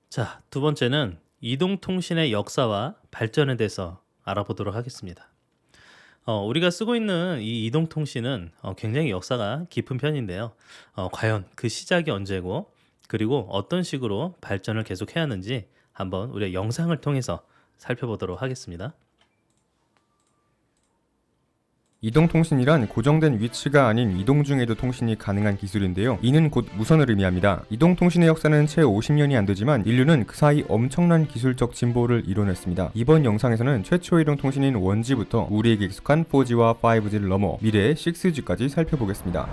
자, 두 번째는 이동통신의 역사와 발전에 대해서 알아보도록 하겠습니다. 우리가 쓰고 있는 이 이동통신은 굉장히 역사가 깊은 편인데요. 과연 그 시작이 언제고 그리고 어떤 식으로 발전을 계속해야 하는지 한번 우리가 영상을 통해서 살펴보도록 하겠습니다. 이동통신이란 고정된 위치가 아닌 이동 중에도 통신이 가능한 기술인데요. 이는 곧 무선을 의미합니다. 이동통신의 역사는 채 50년이 안 되지만 인류는 그 사이 엄청난 기술적 진보를 이뤄냈습니다. 이번 영상에서는 최초 이동통신인 1G부터 우리에게 익숙한 4G와 5G를 넘어 미래의 6G까지 살펴보겠습니다.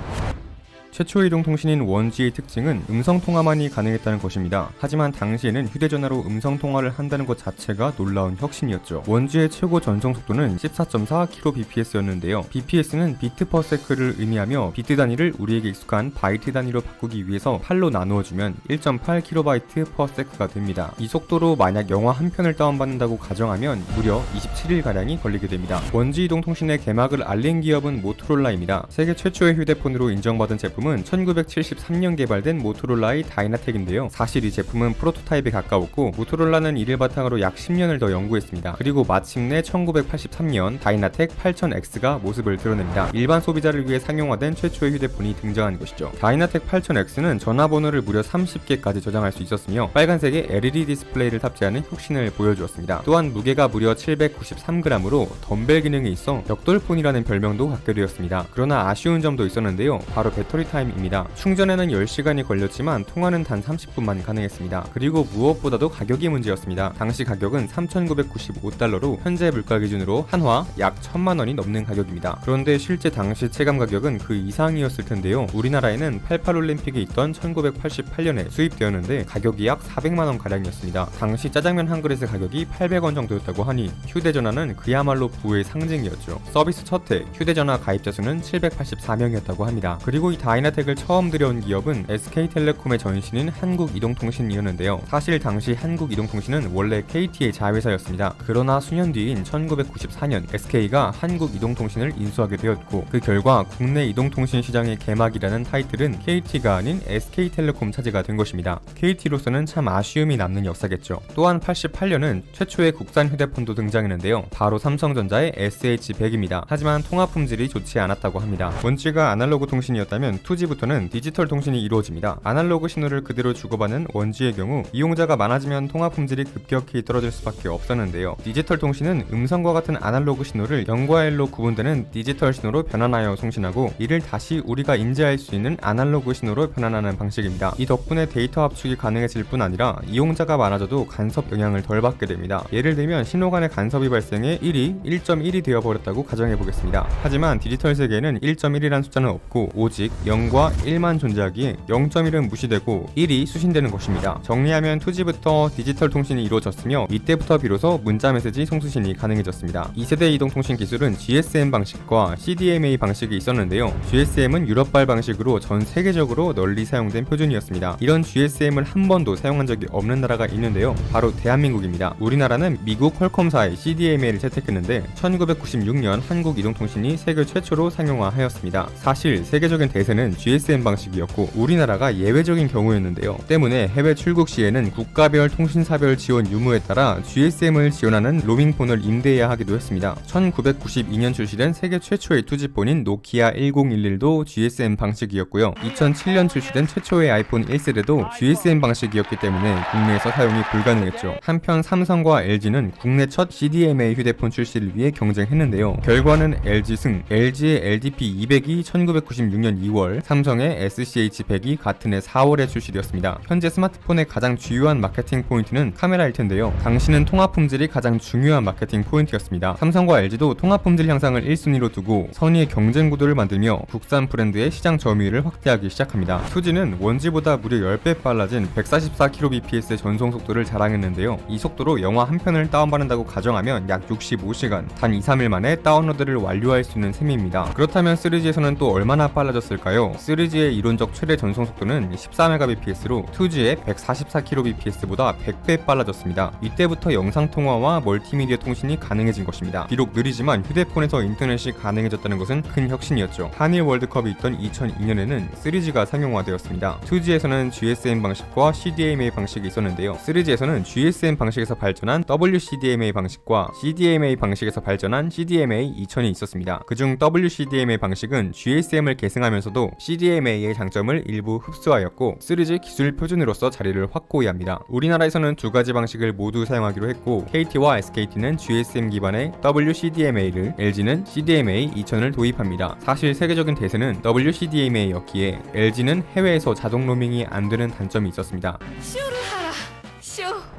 최초 이동통신인 1G의 특징은 음성통화만이 가능했다는 것입니다. 하지만 당시에는 휴대전화로 음성통화를 한다는 것 자체가 놀라운 혁신이었죠. 1G의 최고 전송 속도는 14.4kbps였는데요. bps는 비트 퍼 세크를 의미하며 비트 단위를 우리에게 익숙한 바이트 단위로 바꾸기 위해서 8로 나누어주면 1.8kbps/s가 됩니다. 이 속도로 만약 영화 한 편을 다운받는다고 가정하면 무려 27일가량이 걸리게 됩니다. 1G 이동통신의 개막을 알린 기업은 모토로라입니다. 세계 최초의 휴대폰으로 인정받은 제품은 1973년 개발된 모토로라의 다이나텍인데요. 사실 이 제품은 프로토타입에 가까웠고 모토로라는 이를 바탕으로 약 10년을 더 연구했습니다. 그리고 마침내 1983년 다이나텍 8000X가 모습을 드러냅니다. 일반 소비자를 위해 상용화된 최초의 휴대폰이 등장한 것이죠. 다이나텍 8000X는 전화번호를 무려 30개까지 저장할 수 있었으며 빨간색의 LED 디스플레이를 탑재하는 혁신을 보여주었습니다. 또한 무게가 무려 793g으로 덤벨 기능이 있어 벽돌폰이라는 별명도 갖게 되었습니다. 그러나 아쉬운 점도 있었는데요. 바로 배터리 타임입니다. 충전에는 10시간이 걸렸지만 통화는 단 30분만 가능했습니다. 그리고 무엇보다도 가격이 문제였습니다. 당시 가격은 3,995달러로 현재 물가 기준으로 한화 약 1,000만원이 넘는 가격입니다. 그런데 실제 당시 체감 가격은 그 이상이었을 텐데요. 우리나라에는 88올림픽이 있던 1988년에 수입되었는데 가격이 약 400만원 가량이었습니다. 당시 짜장면 한 그릇의 가격이 800원 정도였다고 하니 휴대전화는 그야말로 부의 상징이었죠. 서비스 첫 해 휴대전화 가입자 수는 784명이었다고 합니다. 그리고 이 다이나텍을 처음 들여온 기업은 SK텔레콤의 전신인 한국이동통신이었는데요. 사실 당시 한국이동통신은 원래 KT의 자회사였습니다. 그러나 수년 뒤인 1994년 SK가 한국이동통신을 인수하게 되었고 그 결과 국내 이동통신 시장의 개막이라는 타이틀은 KT가 아닌 SK텔레콤 차지가 된 것입니다. KT로서는 참 아쉬움이 남는 역사겠죠. 또한 88년은 최초의 국산 휴대폰도 등장했는데요. 바로 삼성전자의 SH100입니다. 하지만 통화 품질이 좋지 않았다고 합니다. 1G가 아날로그 통신이었다면 2G부터는 디지털 통신이 이루어집니다. 아날로그 신호를 그대로 주고받는 1G의 경우 이용자가 많아지면 통화 품질이 급격히 떨어질 수밖에 없었는데요. 디지털 통신은 음성과 같은 아날로그 신호를 0과 1로 구분되는 디지털 신호로 변환하여 송신하고 이를 다시 우리가 인지할 수 있는 아날로그 신호로 변환하는 방식입니다. 이 덕분에 데이터 압축이 가능해질 뿐 아니라 이용자가 많아져도 간섭 영향을 덜 받게 됩니다. 예를 들면 신호 간의 간섭이 발생해 1이 1.1이 되어버렸다고 가정해보겠습니다. 하지만 디지털 세계에는 1.1이란 숫자는 없고 오직 0과 1만 존재하기에 0.1은 무시되고 1이 수신되는 것입니다. 정리하면 2G부터 디지털 통신이 이루어졌으며 이때부터 비로소 문자 메시지 송수신이 가능해졌습니다. 2세대 이동통신 기술은 GSM 방식과 CDMA 방식이 있었는데요. GSM은 유럽발 방식으로 전 세계적으로 널리 사용된 표준이었습니다. 이런 GSM을 한 번도 사용한 적이 없는 나라가 있는데요. 바로 대한민국입니다. 우리나라는 미국 퀄컴사의 CDMA를 채택했는데 1996년 한국이동통신이 세계 최초로 상용화하였습니다. 사실 세계적인 대세는 GSM 방식이었고 우리나라가 예외적인 경우였는데요. 때문에 해외 출국 시에는 국가별 통신사별 지원 유무에 따라 GSM을 지원하는 로밍폰을 임대해야 하기도 했습니다. 1992년 출시된 세계 최초의 2G폰인 노키아 1011도 GSM 방식이었고요. 2007년 출시된 최초의 아이폰 1세대도 GSM 방식이었기 때문에 국내에서 사용이 불가능했죠. 한편 삼성과 LG는 국내 첫 CDMA 휴대폰 출시를 위해 경쟁했는데요. 결과는 LG 승, LG의 LDP200이 1996년 2월, 삼성의 SCH100이 같은 해 4월에 출시되었습니다. 현재 스마트폰의 가장 주요한 마케팅 포인트는 카메라일 텐데요. 당시는 통화 품질이 가장 중요한 마케팅 포인트였습니다. 삼성과 LG도 통화 품질 향상을 1순위로 두고 선의의 경쟁 구도를 만들며 국산 브랜드의 시장 점유율을 확대하기 시작합니다. 2G는 1G보다 무려 10배 빨라진 144kbps의 전송 속도를 자랑했는데요. 이 속도로 영화 한 편을 다운받는다고 가정하면 약 65시간, 단 2-3일 만에 다운로드를 완료할 수 있는 셈입니다. 그렇다면 3G에서는 또 얼마나 빨라졌을까요? 있는데요. 3G의 이론적 최대 전송 속도는 14Mbps로 2G의 144kbps보다 100배 빨라졌습니다. 이때부터 영상통화와 멀티미디어 통신이 가능해진 것입니다. 비록 느리지만 휴대폰에서 인터넷이 가능해졌다는 것은 큰 혁신이었죠. 한일 월드컵이 있던 2002년에는 3G가 상용화되었습니다. 2G에서는 GSM 방식과 CDMA 방식이 있었는데요. 3G에서는 GSM 방식에서 발전한 WCDMA 방식과 CDMA 방식에서 발전한 CDMA 2000이 있었습니다. 그중 WCDMA 방식은 GSM을 계승하면서도 CDMA의 장점을 일부 흡수하였고 3G 기술 표준으로서 자리를 확고히 합니다. 우리나라에서는 두 가지 방식을 모두 사용하기로 했고 KT와 SKT는 GSM 기반의 WCDMA를, LG는 CDMA 2000을 도입합니다. 사실 세계적인 대세는 WCDMA였기에 LG는 해외에서 자동 로밍이 안 되는 단점이 있었습니다.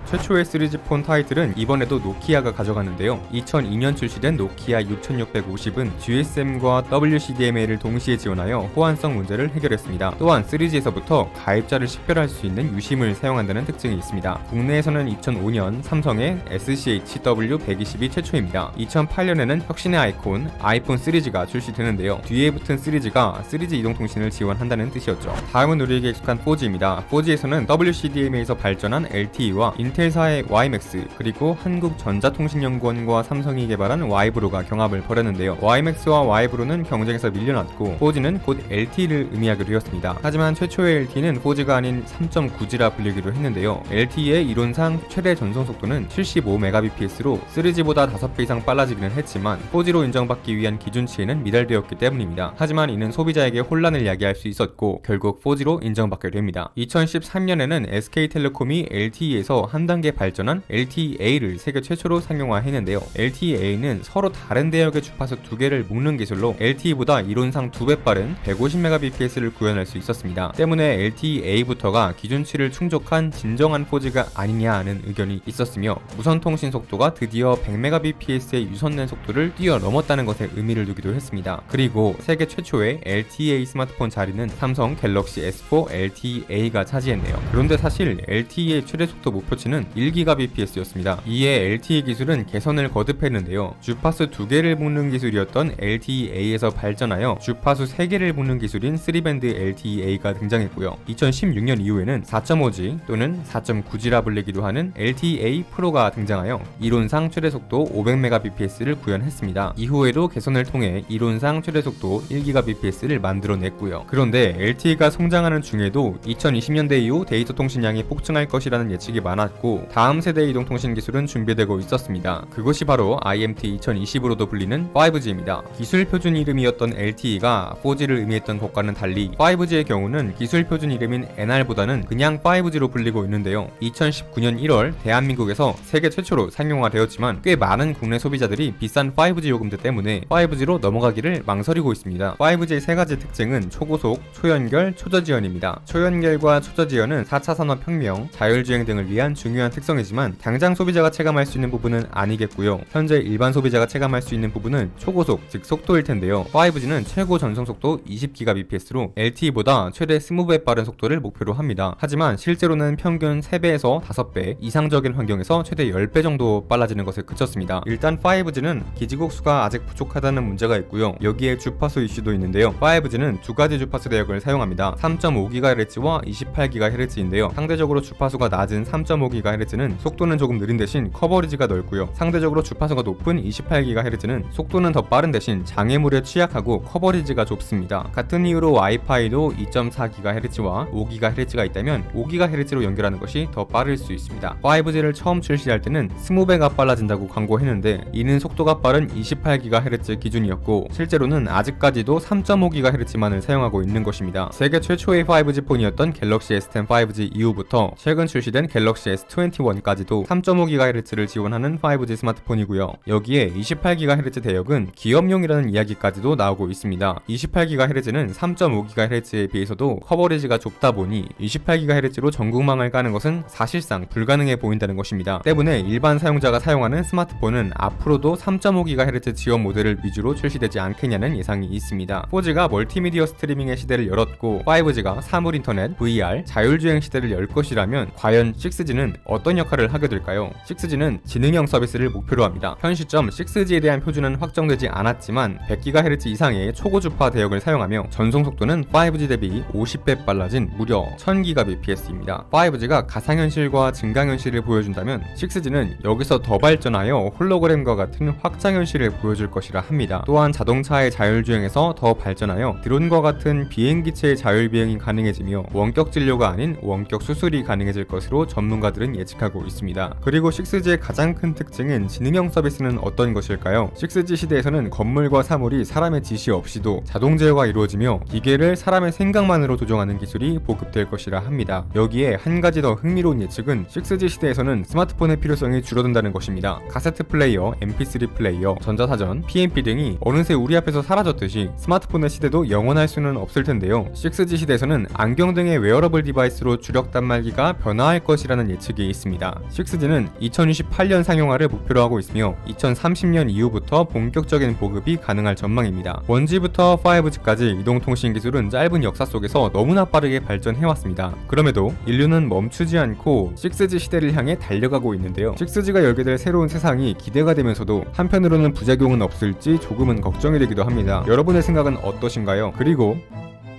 최초의 3G 폰 타이틀은 이번에도 노키아가 가져갔는데요. 2002년 출시된 노키아 6650은 GSM과 WCDMA를 동시에 지원하여 호환성 문제를 해결했습니다. 또한 3G에서부터 가입자를 식별할 수 있는 유심을 사용한다는 특징이 있습니다. 국내에서는 2005년 삼성의 SCHW120이 최초입니다. 2008년에는 혁신의 아이콘 아이폰 3G가 출시되는데요. 뒤에 붙은 3G가 3G 이동통신을 지원한다는 뜻이었죠. 다음은 우리에게 익숙한 4G입니다. 4G에서는 WCDMA에서 발전한 LTE와 인텔사의 YMAX 그리고 한국전자통신연구원과 삼성이 개발한 Y브로가 경합을 벌였는데요. YMAX와 Y브로는 경쟁에서 밀려났고 4G는 곧 LTE를 의미하기로 되었습니다. 하지만 최초의 LTE는 4G가 아닌 3.9G라 불리기로 했는데요. LTE의 이론상 최대 전송 속도는 75Mbps로 3G보다 5배 이상 빨라지기는 했지만 4G로 인정받기 위한 기준치에는 미달되었기 때문입니다. 하지만 이는 소비자에게 혼란을 야기할 수 있었고 결국 4G로 인정받게 됩니다. 2013년에는 SK텔레콤이 LTE에서 한 단계 발전한 LTEA를 세계 최초로 상용화했는데요. LTEA는 서로 다른 대역의 주파수 두 개를 묶는 기술로 LTE보다 이론상 2배 빠른 150Mbps를 구현할 수 있었습니다. 때문에 LTEA부터가 기준치를 충족한 진정한 4G가 아니냐 하는 의견이 있었으며 무선 통신 속도가 드디어 100Mbps의 유선랜 속도를 뛰어넘었다는 것에 의미를 두기도 했습니다. 그리고 세계 최초의 LTEA 스마트폰 자리는 삼성 갤럭시 S4 LTEA가 차지했네요. 그런데 사실 LTE의 최대 속도 목표치는 1GBps였습니다. 이에 LTE 기술은 개선을 거듭했는데요. 주파수 2개를 묶는 기술이었던 LTEA에서 발전하여 주파수 3개를 묶는 기술인 3밴드 LTEA가 등장했고요. 2016년 이후에는 4.5G 또는 4.9G라 불리기도 하는 LTEA 프로가 등장하여 이론상 최대 속도 500Mbps를 구현했습니다. 이후에도 개선을 통해 이론상 최대 속도 1GBps를 만들어냈고요. 그런데 LTE가 성장하는 중에도 2020년대 이후 데이터 통신량이 폭증할 것이라는 예측이 많았고 다음 세대 이동통신 기술은 준비되고 있었습니다. 그것이 바로 IMT 2020으로도 불리는 5G입니다. 기술 표준 이름이었던 LTE가 4G를 의미했던 것과는 달리 5G의 경우는 기술 표준 이름인 NR보다는 그냥 5G로 불리고 있는데요. 2019년 1월 대한민국에서 세계 최초로 상용화되었지만 꽤 많은 국내 소비자들이 비싼 5G 요금제 때문에 5G로 넘어가기를 망설이고 있습니다. 5G의 세 가지 특징은 초고속, 초연결, 초저지연입니다. 초연결과 초저지연은 4차 산업혁명, 자율주행 등을 위한 중요한 특성이지만 당장 소비자가 체감할 수 있는 부분은 아니겠고요. 현재 일반 소비자가 체감할 수 있는 부분은 초고속, 즉 속도일 텐데요. 5G는 최고 전송 속도 20GBps로 LTE보다 최대 20배 빠른 속도를 목표로 합니다. 하지만 실제로는 평균 3배에서 5배, 이상적인 환경에서 최대 10배 정도 빨라지는 것에 그쳤습니다. 일단 5G는 기지국수가 아직 부족하다는 문제가 있고요. 여기에 주파수 이슈도 있는데요. 5G는 두 가지 주파수 대역을 사용합니다. 3.5GHz와 28GHz인데요. 상대적으로 주파수가 낮은 3.5GHz는 속도는 조금 느린 대신 커버리지가 넓고요. 상대적으로 주파수가 높은 28GHz는 속도는 더 빠른 대신 장애물에 취약하고 커버리지가 좁습니다. 같은 이유로 와이파이도 2.4GHz와 5GHz가 있다면 5GHz로 연결하는 것이 더 빠를 수 있습니다. 5G를 처음 출시할 때는 20배가 빨라진다고 광고했는데 이는 속도가 빠른 28GHz 기준이었고 실제로는 아직까지도 3.5GHz만을 사용하고 있는 것입니다. 세계 최초의 5G 폰이었던 갤럭시 S10 5G 이후부터 최근 출시된 갤럭시 S21까지도 3.5GHz를 지원하는 5G 스마트폰이고요. 여기에 28GHz 대역은 기업용이라는 이야기까지도 나오고 있습니다. 28GHz는 3.5GHz에 비해서도 커버리지가 좁다 보니 28GHz로 전국망을 까는 것은 사실상 불가능해 보인다는 것입니다. 때문에 일반 사용자가 사용하는 스마트폰은 앞으로도 3.5GHz 지원 모델을 위주로 출시되지 않겠냐는 예상이 있습니다. 4G가 멀티미디어 스트리밍의 시대를 열었고 5G가 사물 인터넷, VR, 자율주행 시대를 열 것이라면 과연 6G는 어떤 역할을 하게 될까요? 6G는 지능형 서비스를 목표로 합니다. 현 시점 6G에 대한 표준은 확정되지 않았지만 100GHz 이상의 초고주파 대역을 사용하며 전송 속도는 5G 대비 50배 빨라진 무려 1000GBps입니다. 5G가 가상현실과 증강현실을 보여준다면 6G는 여기서 더 발전하여 홀로그램과 같은 확장현실을 보여줄 것이라 합니다. 또한 자동차의 자율주행에서 더 발전하여 드론과 같은 비행기체의 자율비행이 가능해지며 원격 진료가 아닌 원격 수술이 가능해질 것으로 전문가들은 예측하고 있습니다. 그리고 6G의 가장 큰 특징은 지능형 서비스는 어떤 것일까요? 6G 시대에서는 건물과 사물이 사람의 지시 없이도 자동 제어가 이루어지며 기계를 사람의 생각만으로 조종하는 기술이 보급될 것이라 합니다. 여기에 한 가지 더 흥미로운 예측은 6G 시대에서는 스마트폰의 필요성이 줄어든다는 것입니다. 카세트 플레이어, MP3 플레이어, 전자사전, PMP 등이 어느새 우리 앞에서 사라졌듯이 스마트폰의 시대도 영원할 수는 없을 텐데요. 6G 시대에서는 안경 등의 웨어러블 디바이스로 주력 단말기가 변화할 것이라는 예측이 있습니다. 6G는 2028년 상용화를 목표로 하고 있으며 2030년 이후부터 본격적인 보급이 가능할 전망입니다. 1G부터 5G까지 이동통신 기술은 짧은 역사 속에서 너무나 빠르게 발전해왔습니다. 그럼에도 인류는 멈추지 않고 6G 시대를 향해 달려가고 있는데요. 6G가 열게 될 새로운 세상이 기대가 되면서도 한편으로는 부작용은 없을지 조금은 걱정이 되기도 합니다. 여러분의 생각은 어떠신가요? 그리고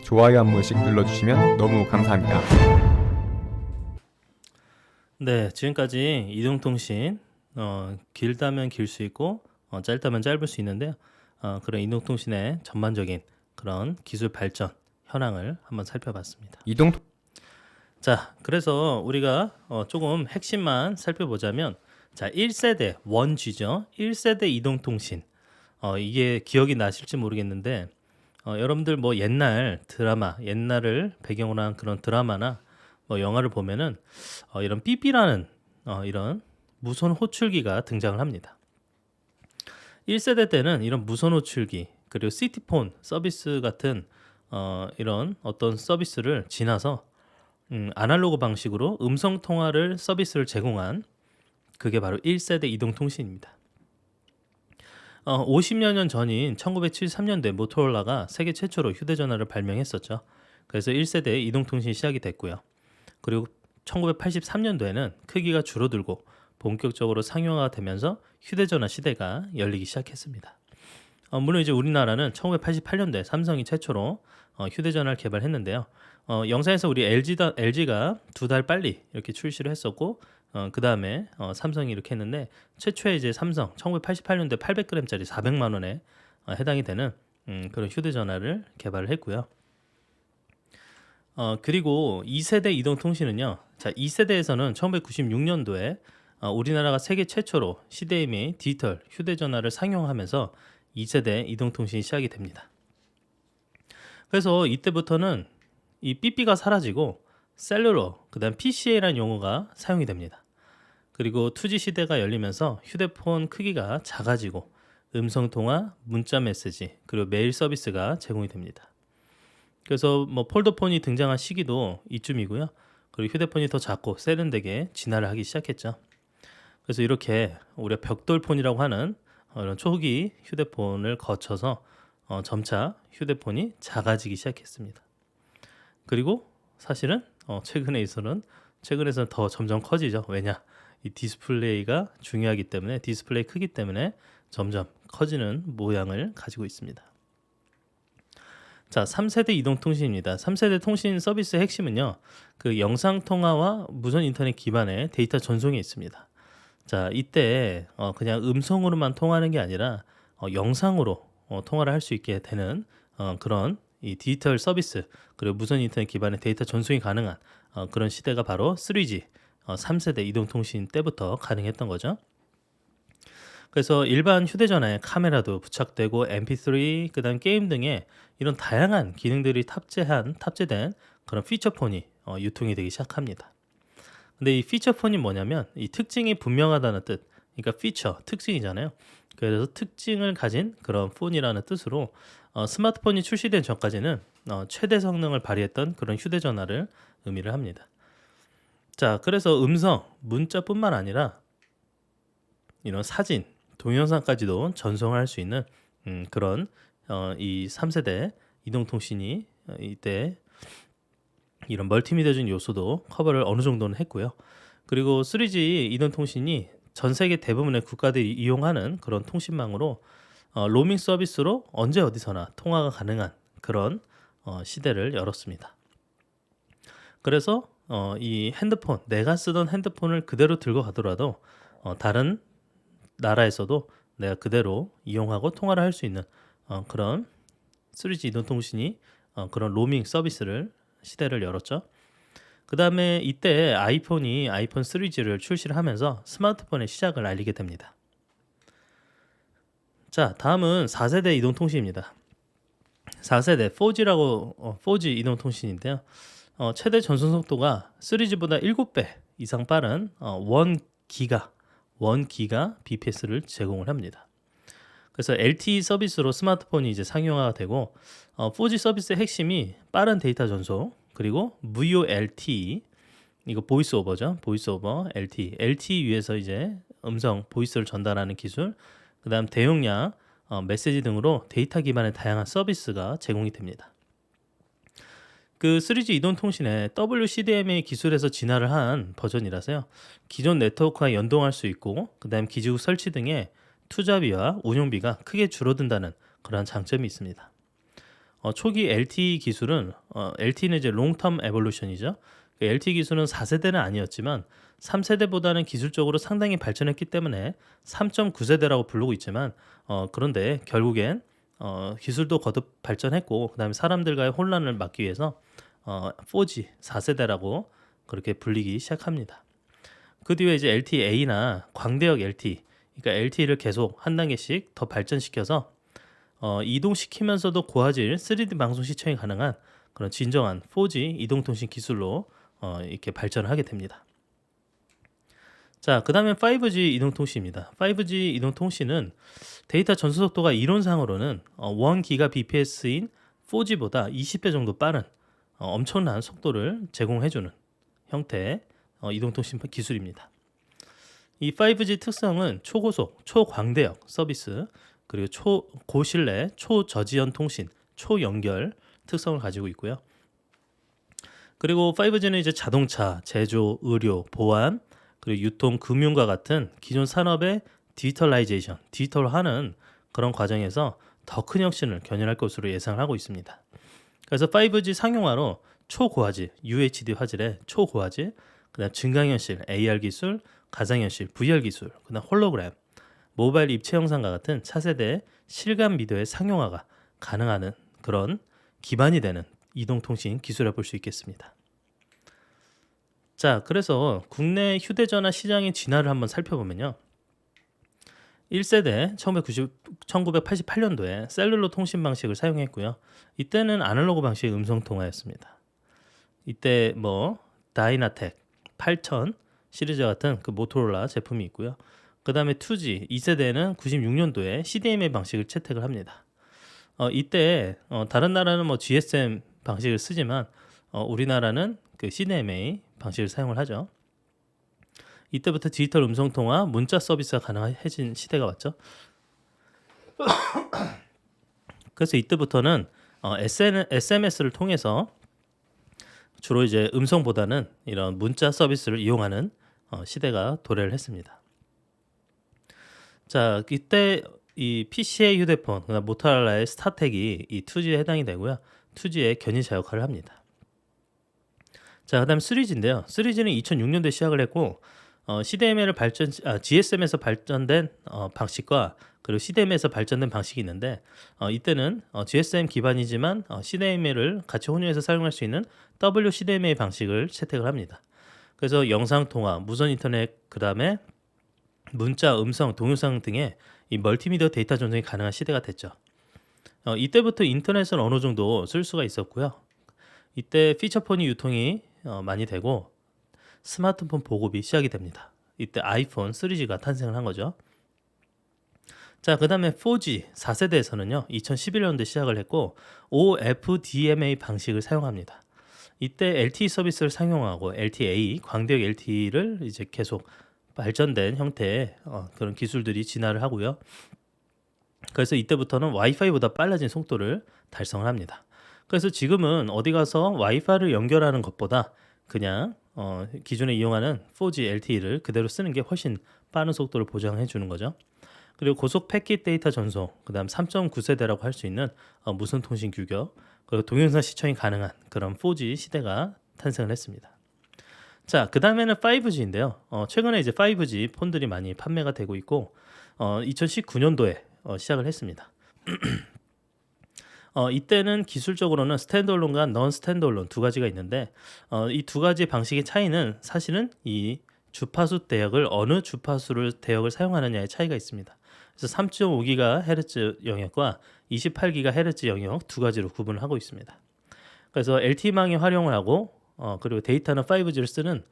좋아요 한 번씩 눌러주시면 너무 감사합니다. 네, 지금까지 이동통신 길다면 길 수 있고 짧다면 짧을 수 있는데요. 그런 이동통신의 전반적인 그런 기술 발전 현황을 한번 살펴봤습니다. 자, 그래서 우리가 조금 핵심만 살펴보자면, 자, 1세대 1G죠. 1세대 이동통신. 이게 기억이 나실지 모르겠는데 여러분들 뭐 옛날 드라마, 옛날을 배경으로 한 그런 드라마나 뭐 영화를 보면은 이런 삐삐라는 이런 무선 호출기가 등장을 합니다. 1세대 때는 이런 무선 호출기 그리고 시티폰 서비스 같은 이런 어떤 서비스를 지나서 아날로그 방식으로 음성 통화를 서비스를 제공한 그게 바로 1세대 이동통신입니다. 50여 년 전인 1973년도에 모토로라가 세계 최초로 휴대전화를 발명했었죠. 그래서 1세대 이동통신이 시작이 됐고요. 그리고 1983년도에는 크기가 줄어들고 본격적으로 상용화가 되면서 휴대전화 시대가 열리기 시작했습니다. 물론 이제 우리나라는 1988년도에 삼성이 최초로 휴대전화를 개발했는데요. 영상에서 우리 LG가 2달 빨리 이렇게 출시를 했었고 그 다음에 삼성이 이렇게 했는데 최초에 이제 삼성 1988년도에 800g짜리 400만 원에 해당이 되는 그런 휴대전화를 개발을 했고요. 그리고 2세대 이동통신은요. 자, 2세대에서는 1996년도에 우리나라가 세계 최초로 시대임의 디지털 휴대전화를 상용하면서 2세대 이동통신이 시작이 됩니다. 그래서 이때부터는 이 삐삐가 사라지고 셀룰러, 그다음 PCA라는 용어가 사용이 됩니다. 그리고 2G 시대가 열리면서 휴대폰 크기가 작아지고 음성통화, 문자 메시지, 그리고 메일 서비스가 제공이 됩니다. 그래서 뭐 폴더폰이 등장한 시기도 이쯤이고요. 그리고 휴대폰이 더 작고 세련되게 진화를 하기 시작했죠. 그래서 이렇게 우리가 벽돌폰이라고 하는 이런 초기 휴대폰을 거쳐서 점차 휴대폰이 작아지기 시작했습니다. 그리고 사실은 최근에서는 더 점점 커지죠. 왜냐? 이 디스플레이가 중요하기 때문에, 디스플레이 크기 때문에 점점 커지는 모양을 가지고 있습니다. 자, 3세대 이동통신입니다. 3세대 통신 서비스의 핵심은요, 그 영상 통화와 무선 인터넷 기반의 데이터 전송에 있습니다. 자, 이때 그냥 음성으로만 통화하는 게 아니라 영상으로 통화를 할 수 있게 되는 그런 이 디지털 서비스, 그리고 무선 인터넷 기반의 데이터 전송이 가능한 그런 시대가 바로 3G 3세대 이동통신 때부터 가능했던 거죠. 그래서 일반 휴대전화에 카메라도 부착되고 MP3, 그다음 게임 등의 이런 다양한 기능들이 탑재된 그런 피처폰이 유통이 되기 시작합니다. 근데 이 피처폰이 뭐냐면 이 특징이 분명하다는 뜻, 그러니까 피처, 특징이잖아요. 그래서 특징을 가진 그런 폰이라는 뜻으로 스마트폰이 출시된 전까지는 최대 성능을 발휘했던 그런 휴대전화를 의미를 합니다. 자, 그래서 음성, 문자뿐만 아니라 이런 사진, 동영상까지도 전송할 수 있는 그런 이 3세대 이동통신이 이때 이런 멀티미디어적인 요소도 커버를 어느 정도는 했고요. 그리고 3G 이동통신이 전 세계 대부분의 국가들이 이용하는 그런 통신망으로 로밍 서비스로 언제 어디서나 통화가 가능한 그런 시대를 열었습니다. 그래서 이 핸드폰, 내가 쓰던 핸드폰을 그대로 들고 가더라도 다른 나라에서도 내가 그대로 이용하고 통화를 할 수 있는 그런 3G 이동통신이 그런 로밍 서비스를 시대를 열었죠. 그 다음에 이때 아이폰이 아이폰 3G를 출시를 하면서 스마트폰의 시작을 알리게 됩니다. 자, 다음은 4세대 이동통신입니다. 4세대 4G 이동통신인데요. 최대 전송 속도가 3G보다 7배 이상 빠른 1기가 bps를 제공을 합니다. 그래서 LTE 서비스로 스마트폰이 이제 상용화가 되고 4G 서비스의 핵심이 빠른 데이터 전송, 그리고 VoLTE, 이거 보이스 오버죠. 보이스 오버 LTE. LTE 위에서 이제 음성 보이스를 전달하는 기술, 그다음 대용량 메시지 등으로 데이터 기반의 다양한 서비스가 제공이 됩니다. 그 3G 이동통신에 WCDMA 기술에서 진화를 한 버전이라서요. 기존 네트워크와 연동할 수 있고, 그다음 기지국 설치 등의 투자비와 운용비가 크게 줄어든다는 그런 장점이 있습니다. 초기 LTE 기술은 LTE는 이제 롱텀 에볼루션이죠. LTE 기술은 4세대는 아니었지만 3세대보다는 기술적으로 상당히 발전했기 때문에 3.9세대라고 부르고 있지만 그런데 결국엔 기술도 거듭 발전했고, 그다음에 사람들과의 혼란을 막기 위해서 4G 4세대라고 그렇게 불리기 시작합니다. 그 뒤에 이제 LTEA나 광대역 LTE, 그러니까 LTE를 계속 한 단계씩 더 발전시켜서 이동시키면서도 고화질 3D 방송 시청이 가능한 그런 진정한 4G 이동통신 기술로 이렇게 발전을 하게 됩니다. 자, 그 다음에 5G 이동통신입니다. 5G 이동통신은 데이터 전송 속도가 이론상으로는 1GBps인 4G보다 20배 정도 빠른 엄청난 속도를 제공해주는 형태의 이동통신 기술입니다. 이 5G 특성은 초고속, 초광대역 서비스, 그리고 고신뢰, 초저지연 통신, 초연결 특성을 가지고 있고요. 그리고 5G는 이제 자동차, 제조, 의료, 보안, 그리고 유통, 금융과 같은 기존 산업의 디지털라이제이션, 디지털화하는 그런 과정에서 더 큰 혁신을 견인할 것으로 예상을 하고 있습니다. 그래서 5G 상용화로 초고화질, UHD 화질의 초고화질, 그다음 증강현실, AR 기술, 가상현실, VR 기술, 그다음 홀로그램, 모바일 입체 영상과 같은 차세대 실감 미디어의 상용화가 가능한 그런 기반이 되는 이동통신 기술을 볼 수 있겠습니다. 자, 그래서 국내 휴대전화 시장의 진화를 한번 살펴보면요. 1세대 1988년도에 셀룰러 통신 방식을 사용했고요. 이때는 아날로그 방식의 음성 통화였습니다. 이때 다이나텍 8000 시리즈 같은 그 모토로라 제품이 있고요. 그 다음에 2G 2세대는 96년도에 CDMA 방식을 채택을 합니다. 이때 다른 나라는 GSM 방식을 쓰지만 우리나라는 그 CDMA 방식을 사용을 하죠. 이때부터 디지털 음성통화, 문자 서비스가 가능해진 시대가 왔죠. 그래서 이때부터는 SMS를 통해서 주로 이제 음성보다는 이런 문자 서비스를 이용하는 시대가 도래를 했습니다. 자, 이때 이 PC의 휴대폰, 모토로라의 스타텍이 이 2G에 해당이 되고요. 2G의 견인차 역할을 합니다. 자, 그다음 3G인데요. 3G는 2006년도에 시작을 했고 GSM에서 발전된 방식과 그리고 CDMA에서 발전된 방식이 있는데 이때는 GSM 기반이지만 CDMA를 같이 혼용해서 사용할 수 있는 WCDMA 방식을 채택을 합니다. 그래서 영상 통화, 무선 인터넷, 그다음에 문자, 음성, 동영상 등의 이 멀티미디어 데이터 전송이 가능한 시대가 됐죠. 이때부터 인터넷은 어느 정도 쓸 수가 있었고요. 이때 피처폰이 유통이 많이 되고 스마트폰 보급이 시작이 됩니다. 이때 아이폰 3G가 탄생을 한 거죠. 자, 그 다음에 4G 4세대에서는요 2011년도에 시작을 했고 OFDMA 방식을 사용합니다. 이때 LTE 서비스를 상용하고 LTEA, 광대역 LTE를 이제 계속 발전된 형태의 그런 기술들이 진화를 하고요. 그래서 이때부터는 와이파이보다 빨라진 속도를 달성을 합니다. 그래서 지금은 어디 가서 와이파이를 연결하는 것보다 그냥 기존에 이용하는 4G LTE를 그대로 쓰는 게 훨씬 빠른 속도를 보장해 주는 거죠. 그리고 고속 패킷 데이터 전송, 그다음 3.9세대라고 할 수 있는 무선 통신 규격, 그리고 동영상 시청이 가능한 그런 4G 시대가 탄생을 했습니다. 자, 그다음에는 5G인데요. 최근에 이제 5G 폰들이 많이 판매가 되고 있고 2019년도에 시작을 했습니다. 이때는 기술적으로는 스탠드얼론과 넌 스탠드얼론 두 가지가 있는데 이 두 가지 방식의 차이는 사실은 이 주파수 대역을 어느 주파수를 대역을 사용하느냐의 차이가 있습니다. 그래서 3.5GHz 영역과 28GHz 영역 두 가지로 구분을 하고 있습니다. 그래서 LTE망에 활용을 하고 그리고 데이터는 5G를 쓰는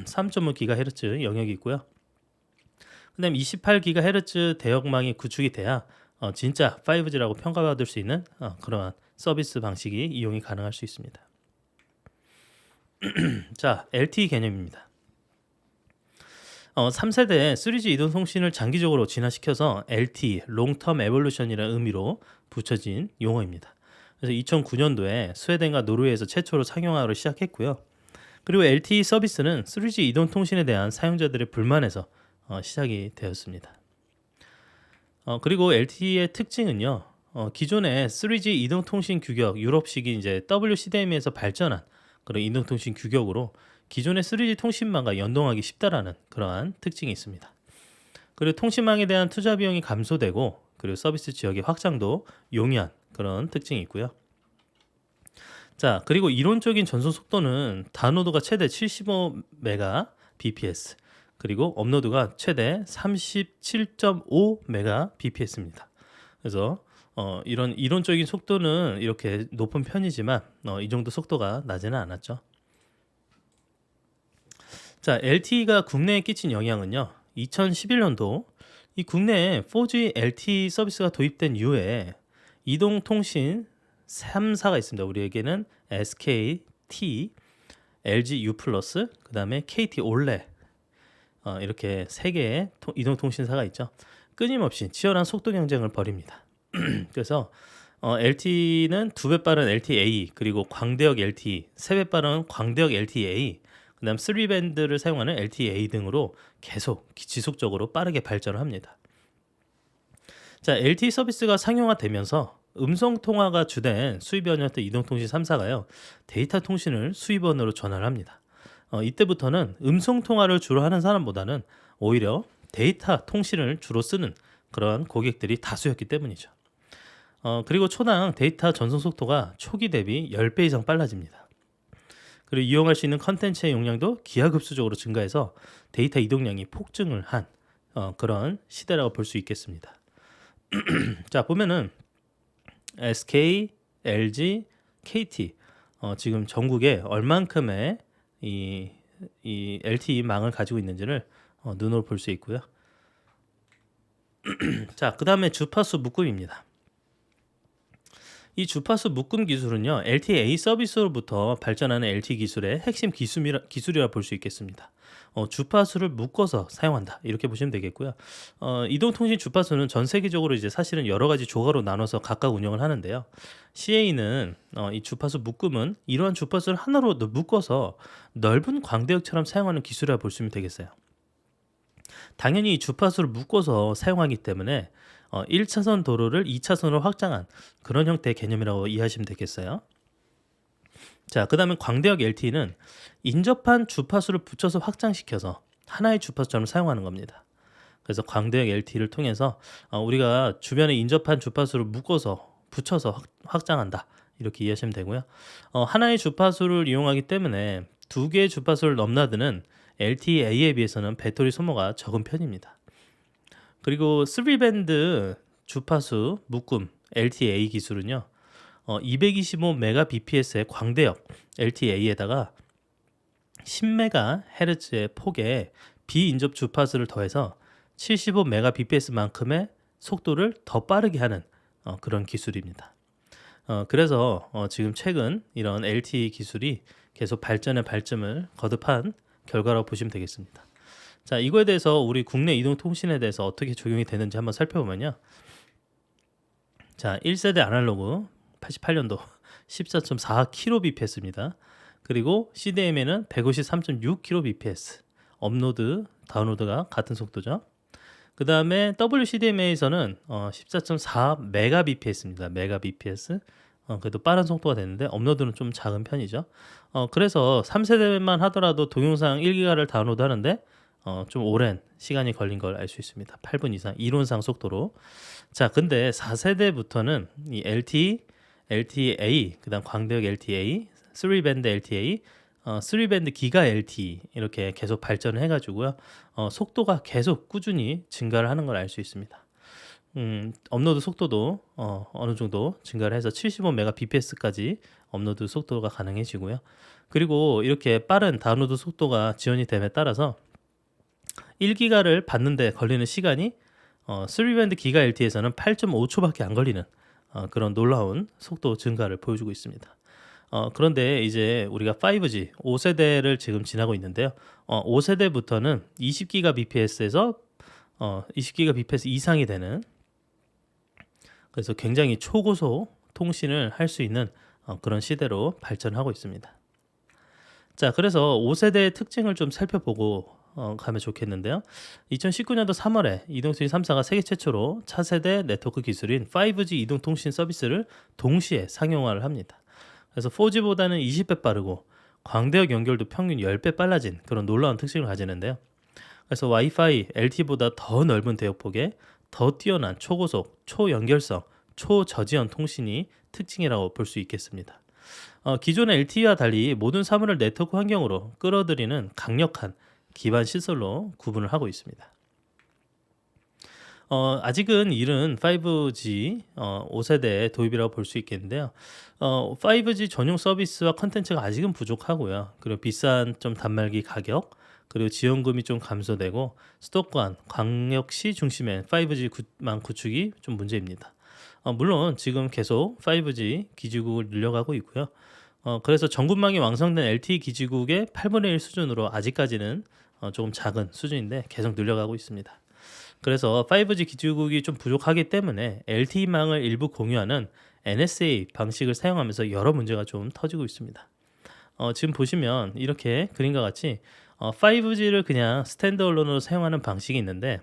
3.5GHz 영역이 있고요. 그다음 28GHz 대역망이 구축이 돼야 진짜 5G라고 평가받을 수 있는 그러한 서비스 방식이 이용이 가능할 수 있습니다. 자, LTE 개념입니다. 3세대 3G 이동통신을 장기적으로 진화시켜서 LTE, 롱텀 에볼루션이라는 의미로 붙여진 용어입니다. 그래서 2009년도에 스웨덴과 노르웨이에서 최초로 상용화를 시작했고요. 그리고 LTE 서비스는 3G 이동통신에 대한 사용자들의 불만에서 시작이 되었습니다. 그리고 LTE의 특징은요. 기존의 3G 이동통신 규격 유럽식이 이제 WCDM에서 발전한 그런 이동통신 규격으로 기존의 3G 통신망과 연동하기 쉽다라는 그러한 특징이 있습니다. 그리고 통신망에 대한 투자 비용이 감소되고 그리고 서비스 지역의 확장도 용이한 그런 특징이 있고요. 자, 그리고 이론적인 전송 속도는 다운로드가 최대 75Mbps 그리고 업로드가 최대 37.5Mbps입니다. 그래서 이런 이론적인 속도는 이렇게 높은 편이지만 이 정도 속도가 나지는 않았죠. 자, LTE가 국내에 끼친 영향은요. 2011년도 이 국내에 4G LTE 서비스가 도입된 이후에 이동통신 3사가 있습니다. 우리에게는 SKT, LG U+, 그 다음에 KT 올레 이렇게 세 개의 이동통신사가 있죠. 끊임없이 치열한 속도 경쟁을 벌입니다. 그래서 LTE는 2배 빠른 LTE-A 그리고 광대역 LTE, 3배 빠른 광대역 LTE-A, 그다음 3밴드를 사용하는 LTE-A 등으로 계속 지속적으로 빠르게 발전을 합니다. 자, LTE 서비스가 상용화되면서 음성 통화가 주된 수입원이었던 이동통신 3사가요. 데이터 통신을 수입원으로 전환을 합니다. 이때부터는 음성 통화를 주로 하는 사람보다는 오히려 데이터 통신을 주로 쓰는 그런 고객들이 다수였기 때문이죠. 그리고 초당 데이터 전송 속도가 초기 대비 10배 이상 빨라집니다. 그리고 이용할 수 있는 컨텐츠의 용량도 기하급수적으로 증가해서 데이터 이동량이 폭증을 한 그런 시대라고 볼 수 있겠습니다. 자, 보면은 SK, LG, KT 지금 전국에 얼만큼의 이 LTE 망을 가지고 있는지를 눈으로 볼 수 있고요. 자, 그 다음에 주파수 묶음입니다. 이 주파수 묶음 기술은요, LTE-A 서비스로부터 발전하는 LTE 기술의 핵심 기술이라 볼 수 있겠습니다. 주파수를 묶어서 사용한다 이렇게 보시면 되겠고요. 이동통신 주파수는 전 세계적으로 이제 사실은 여러 가지 조가로 나눠서 각각 운영을 하는데요. CA는 이 주파수 묶음은 이러한 주파수를 하나로 묶어서 넓은 광대역처럼 사용하는 기술이라 볼 수 있으면 되겠어요. 당연히 이 주파수를 묶어서 사용하기 때문에 1차선 도로를 2차선으로 확장한 그런 형태의 개념이라고 이해하시면 되겠어요. 자, 그 다음에 광대역 LTE는 인접한 주파수를 붙여서 확장시켜서 하나의 주파수처럼 사용하는 겁니다. 그래서 광대역 LTE를 통해서 우리가 주변에 인접한 주파수를 묶어서 붙여서 확장한다 이렇게 이해하시면 되고요. 하나의 주파수를 이용하기 때문에 두 개의 주파수를 넘나드는 LTE-A에 비해서는 배터리 소모가 적은 편입니다. 그리고 3밴드 주파수 묶음 LTE-A 기술은요. 225Mbps의 광대역 LTE-A에다가 10MHz의 폭의 비인접 주파수를 더해서 75Mbps만큼의 속도를 더 빠르게 하는 그런 기술입니다. 그래서 지금 최근 이런 LTE 기술이 계속 발전의 발전을 거듭한 결과라고 보시면 되겠습니다. 자, 이거에 대해서 우리 국내 이동통신에 대해서 어떻게 적용이 되는지 한번 살펴보면요. 자, 1세대 아날로그 88년도 14.4kbps입니다. 그리고 CDMA는 153.6kbps. 업로드, 다운로드가 같은 속도죠. 그 다음에 WCDMA에서는 14.4Mbps입니다. Mbps. 그래도 빠른 속도가 되는데 업로드는 좀 작은 편이죠. 그래서 3세대만 하더라도 동영상 1기가를 다운로드 하는데 좀 오랜 시간이 걸린 걸 알 수 있습니다. 8분 이상 이론상 속도로. 자, 근데 4세대부터는 이 LTE, LTE-A, 그다음 광대역 LTE-A, 3밴드 LTE, 3밴드 기가 LTE 이렇게 계속 발전을 해가지고요. 속도가 계속 꾸준히 증가를 하는 걸 알 수 있습니다. 업로드 속도도 어느 정도 증가를 해서 75Mbps까지 업로드 속도가 가능해지고요. 그리고 이렇게 빠른 다운로드 속도가 지원이 됨에 따라서 1기가를 받는데 걸리는 시간이 3밴드 기가 LTE에서는 8.5초밖에 안 걸리는 그런 놀라운 속도 증가를 보여주고 있습니다. 그런데 이제 우리가 5G 5세대를 지금 지나고 있는데요. 5세대부터는 20GBps에서 20GBps 이상이 되는, 그래서 굉장히 초고속 통신을 할 수 있는 그런 시대로 발전하고 있습니다. 자, 그래서 5세대의 특징을 좀 살펴보고 가면 좋겠는데요. 2019년도 3월에 이동통신 3사가 세계 최초로 차세대 네트워크 기술인 5G 이동통신 서비스를 동시에 상용화를 합니다. 그래서 4G보다는 20배 빠르고 광대역 연결도 평균 10배 빨라진 그런 놀라운 특징을 가지는데요. 그래서 와이파이, LTE보다 더 넓은 대역폭에 더 뛰어난 초고속, 초연결성, 초저지연 통신이 특징이라고 볼 수 있겠습니다. 기존의 LTE와 달리 모든 사물을 네트워크 환경으로 끌어들이는 강력한 기반 시설로 구분을 하고 있습니다. 아직은 이른 5G 5세대 도입이라고 볼 수 있겠는데요. 5G 전용 서비스와 컨텐츠가 아직은 부족하고요. 그리고 비싼 좀 단말기 가격, 그리고 지원금이 좀 감소되고 수도권, 광역시 중심의 5G만 구축이 좀 문제입니다. 물론 지금 계속 5G 기지국을 늘려가고 있고요. 그래서 전국망이 완성된 LTE 기지국의 8분의 1 수준으로 아직까지는 조금 작은 수준인데 계속 늘려가고 있습니다. 그래서 5G 기지국이 좀 부족하기 때문에 LTE망을 일부 공유하는 NSA 방식을 사용하면서 여러 문제가 좀 터지고 있습니다. 지금 보시면 이렇게 그림과 같이 5G를 그냥 스탠드얼론으로 사용하는 방식이 있는데,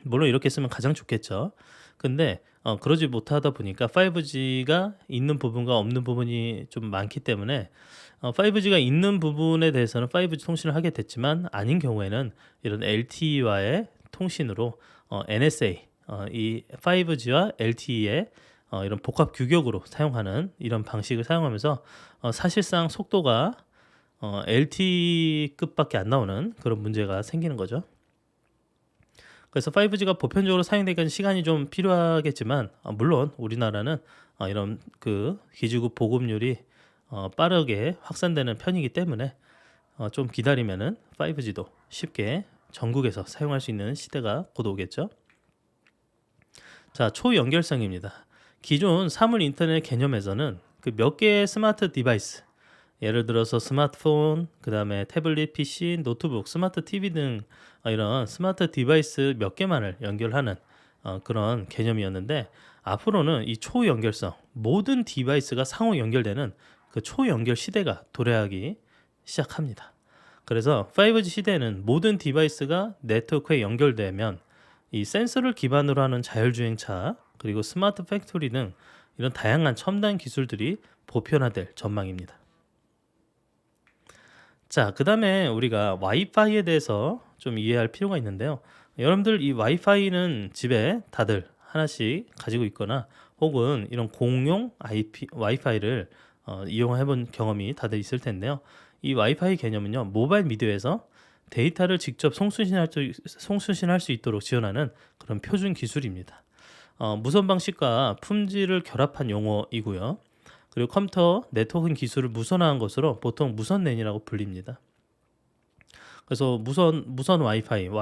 물론 이렇게 쓰면 가장 좋겠죠. 근데 그러지 못하다 보니까 5G가 있는 부분과 없는 부분이 좀 많기 때문에 5G가 있는 부분에 대해서는 5G 통신을 하게 됐지만 아닌 경우에는 이런 LTE와의 통신으로 NSA, 이 5G와 LTE의 이런 복합 규격으로 사용하는 이런 방식을 사용하면서 사실상 속도가 LTE급밖에 안 나오는 그런 문제가 생기는 거죠. 그래서 5G가 보편적으로 사용되기까지 시간이 좀 필요하겠지만 물론 우리나라는 이런 그 기지국 보급률이 빠르게 확산되는 편이기 때문에 좀 기다리면은 5G도 쉽게 전국에서 사용할 수 있는 시대가 곧 오겠죠. 자, 초연결성입니다. 기존 사물 인터넷 개념에서는 그 몇 개의 스마트 디바이스, 예를 들어서 스마트폰, 그 다음에 태블릿, PC, 노트북, 스마트 TV 등 이런 스마트 디바이스 몇 개만을 연결하는 그런 개념이었는데, 앞으로는 이 초연결성, 모든 디바이스가 상호 연결되는 그 초연결 시대가 도래하기 시작합니다. 그래서 5G 시대에는 모든 디바이스가 네트워크에 연결되면 이 센서를 기반으로 하는 자율주행차, 그리고 스마트 팩토리 등 이런 다양한 첨단 기술들이 보편화될 전망입니다. 자, 그 다음에 우리가 와이파이에 대해서 좀 이해할 필요가 있는데요. 여러분들 이 와이파이는 집에 다들 하나씩 가지고 있거나 혹은 이런 공용 와이파이를 이용해 본 경험이 다들 있을 텐데요. 이 와이파이 개념은요, 모바일 미디어에서 데이터를 직접 송수신할 수 있도록 지원하는 그런 표준 기술입니다. 무선 방식과 품질을 결합한 용어이고요. 그리고 컴퓨터 네트워킹 기술을 무선화한 것으로 보통 무선랜이라고 불립니다. 그래서 무선 와이파이 뭐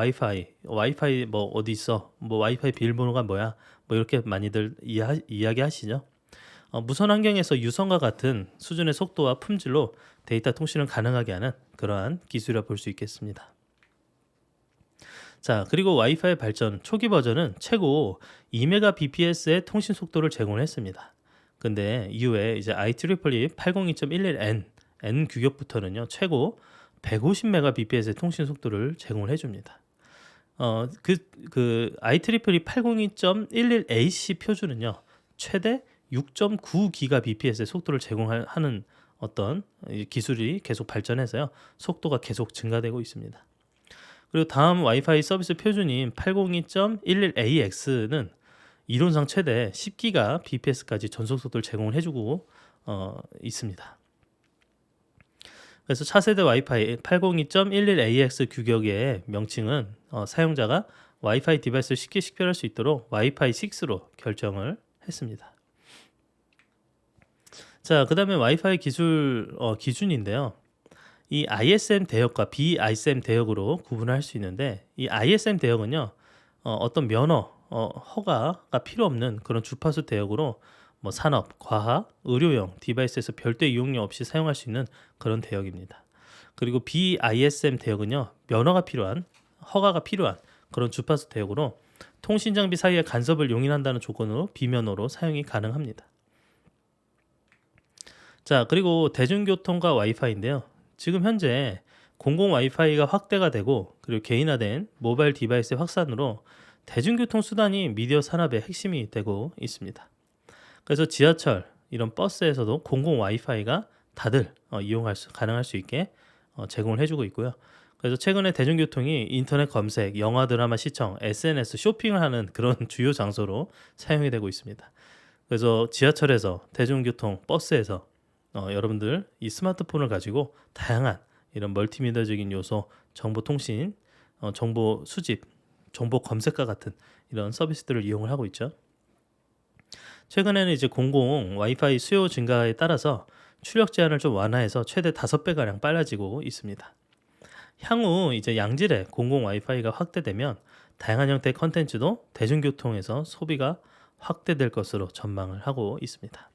어디 있어, 뭐 와이파이 비밀번호가 뭐야, 뭐 이렇게 많이들 이야기하시죠. 무선 환경에서 유선과 같은 수준의 속도와 품질로 데이터 통신을 가능하게 하는 그러한 기술이라 볼 수 있겠습니다. 자, 그리고 와이파이 발전 초기 버전은 최고 2Mbps의 통신 속도를 제공했습니다. 근데 이후에 이제 IEEE 802.11n N 규격부터는요 최고 150mbps의 통신 속도를 제공을 해줍니다. 그 IEEE 802.11ac 표준은요 최대 6.9GBps의 속도를 제공하는 어떤 기술이 계속 발전해서요 속도가 계속 증가되고 있습니다. 그리고 다음 와이파이 서비스 표준인 802.11ax는 이론상 최대 10GBps까지 전속 속도를 제공을 해주고 있습니다. 그래서 차세대 와이파이 802.11ax 규격의 명칭은 사용자가 와이파이 디바이스를 쉽게 식별할 수 있도록 와이파이 6로 결정을 했습니다. 자, 그 다음에 와이파이 기술 기준인데요. 이 ISM 대역과 BISM 대역으로 구분을 할 수 있는데 이 ISM 대역은요 어떤 면허, 허가가 필요 없는 그런 주파수 대역으로 뭐 산업, 과학, 의료용 디바이스에서 별도 이용료 없이 사용할 수 있는 그런 대역입니다. 그리고 BISM 대역은요 면허가 필요한, 허가가 필요한 그런 주파수 대역으로 통신 장비 사이의 간섭을 용인한다는 조건으로 비면허로 사용이 가능합니다. 자, 그리고 대중교통과 와이파이인데요. 지금 현재 공공 와이파이가 확대가 되고 그리고 개인화된 모바일 디바이스의 확산으로 대중교통 수단이 미디어 산업의 핵심이 되고 있습니다. 그래서 지하철, 이런 버스에서도 공공 와이파이가 다들 가능할 수 있게 제공을 해주고 있고요. 그래서 최근에 대중교통이 인터넷 검색, 영화 드라마 시청, SNS 쇼핑을 하는 그런 주요 장소로 사용이 되고 있습니다. 그래서 지하철에서, 대중교통, 버스에서 여러분들 이 스마트폰을 가지고 다양한 이런 멀티미디어적인 요소, 정보 통신, 정보 수집, 정보 검색과 같은 이런 서비스들을 이용을 하고 있죠. 최근에는 이제 공공 와이파이 수요 증가에 따라서 출력 제한을 좀 완화해서 최대 5배 가량 빨라지고 있습니다. 향후 이제 양질의 공공 와이파이가 확대되면 다양한 형태의 컨텐츠도 대중교통에서 소비가 확대될 것으로 전망을 하고 있습니다.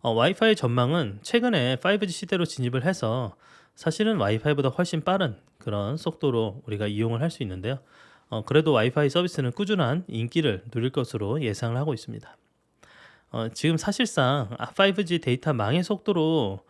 와이파이 전망은 최근에 5G 시대로 진입을 해서 사실은 와이파이보다 훨씬 빠른 그런 속도로 우리가 이용을 할 수 있는데요. 그래도 와이파이 서비스는 꾸준한 인기를 누릴 것으로 예상을 하고 있습니다. 지금 사실상 5G 데이터망의 속도로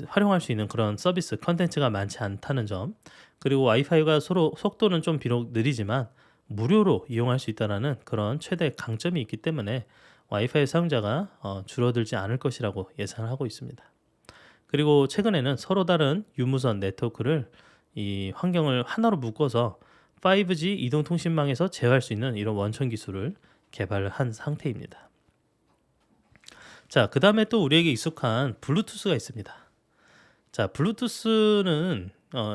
활용할 수 있는 그런 서비스 컨텐츠가 많지 않다는 점, 그리고 와이파이가 서로 속도는 좀 비록 느리지만 무료로 이용할 수 있다는 그런 최대 강점이 있기 때문에 와이파이 사용자가 줄어들지 않을 것이라고 예상을 하고 있습니다. 그리고 최근에는 서로 다른 유무선 네트워크를 이 환경을 하나로 묶어서 5G 이동통신망에서 제어할 수 있는 이런 원천 기술을 개발한 상태입니다. 자, 그 다음에 또 우리에게 익숙한 블루투스가 있습니다. 자, 블루투스는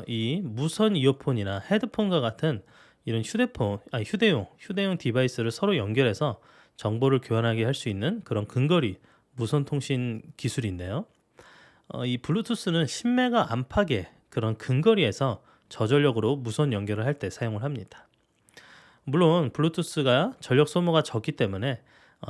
이 무선 이어폰이나 헤드폰과 같은 이런 휴대용 디바이스를 서로 연결해서 정보를 교환하게 할 수 있는 그런 근거리 무선 통신 기술인데요. 이 블루투스는 10메가 안팎의 그런 근거리에서 저전력으로 무선 연결을 할 때 사용을 합니다. 물론 블루투스가 전력 소모가 적기 때문에